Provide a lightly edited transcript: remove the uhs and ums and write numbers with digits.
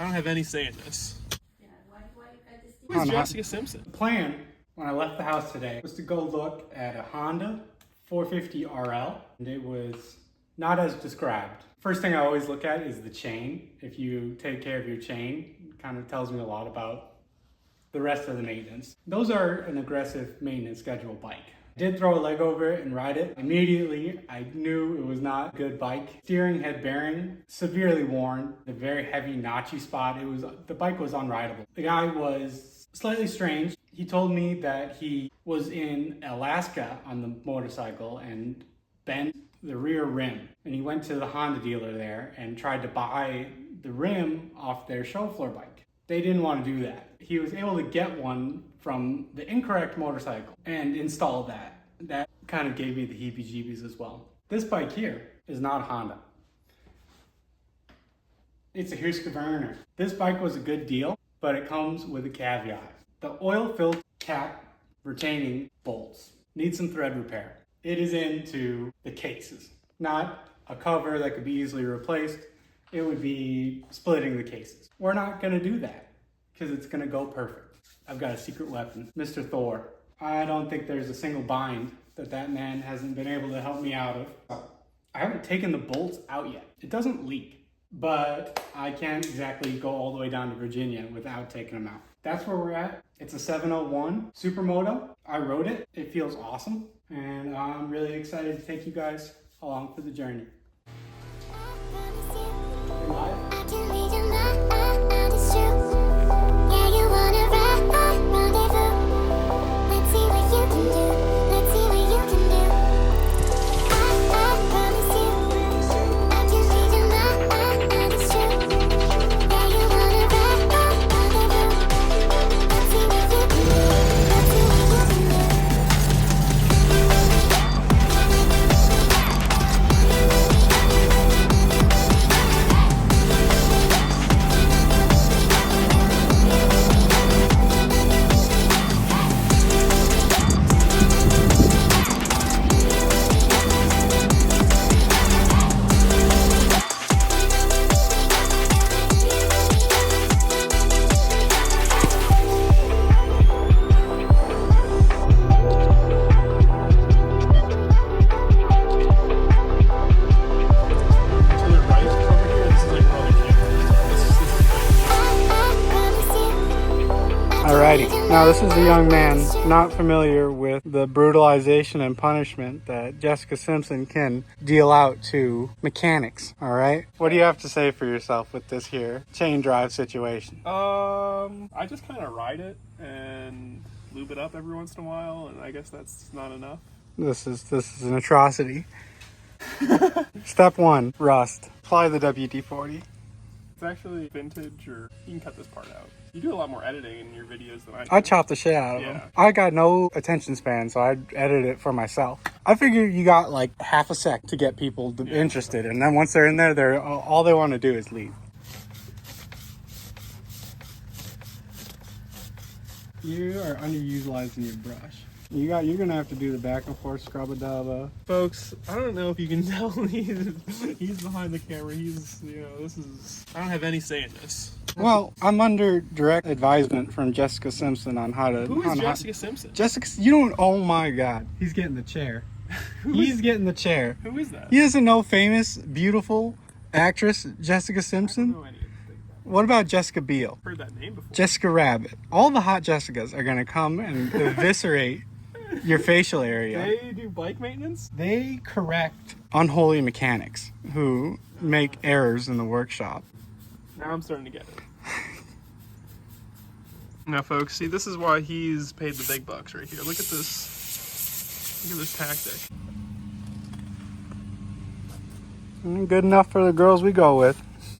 I don't have any say in this. Who's Jessica Simpson? The plan when I left the house today was to go look at a Honda 450 RL, and it was not as described. First thing I always look at is the chain. If you take care of your chain, it kind of tells me a lot about the rest of the maintenance. Those are an aggressive maintenance schedule bike. I did throw a leg over it and ride it. Immediately, I knew it was not a good bike. Steering head bearing, severely worn. A very heavy notchy spot. The bike was unrideable. The guy was slightly strange. He told me that he was in Alaska on the motorcycle and bent the rear rim. And he went to the Honda dealer there and tried to buy the rim off their show floor bike. They didn't want to do that. He was able to get one from the incorrect motorcycle and install that. That kind of gave me the heebie-jeebies as well. This bike here is not a Honda. It's a Husqvarna. This bike was a good deal, but it comes with a caveat. The oil-filled cap retaining bolts need some thread repair. It is into the cases, not a cover that could be easily replaced. It would be splitting the cases. We're not gonna do that because it's gonna go perfect. I've got a secret weapon, Mr. Thor. I don't think there's a single bind that man hasn't been able to help me out of. I haven't taken the bolts out yet. It doesn't leak, but I can't exactly go all the way down to Virginia without taking them out. That's where we're at. It's a 701 Supermoto. I rode it. It feels awesome, and I'm really excited to take you guys along for the journey. Alrighty, now this is a young man not familiar with the brutalization and punishment that Jessica Simpson can deal out to mechanics, alright? What do you have to say for yourself with this here chain drive situation? I just kind of ride it and lube it up every once in a while, and I guess that's not enough. This is an atrocity. Step 1, rust. Apply the WD-40. It's actually vintage, or you can cut this part out. You do a lot more editing in your videos than I do. I chop the shit out of them. I got no attention span, so I edit it for myself. I figure you got like half a sec to get people interested, and then once they're in there, all they want to do is leave. You are underutilizing your brush. You're gonna have to do the back and forth scrub-a-dubba. Folks, I don't know if you can tell he's behind the camera. I don't have any say in this. Well, I'm under direct advisement from Jessica Simpson on how to... Who is Jessica Simpson? Jessica, you don't... Oh my God. He's getting the chair. He's getting the chair. Who is that? He doesn't know famous, beautiful actress Jessica Simpson? I don't know anything. What about Jessica Biel? I've heard that name before. Jessica Rabbit. All the hot Jessicas are gonna come and eviscerate your facial area. They do bike maintenance? They correct unholy mechanics who make errors in the workshop. Now I'm starting to get it. Now, folks, see, this is why he's paid the big bucks right here. Look at this. Look at this tactic. Good enough for the girls we go with.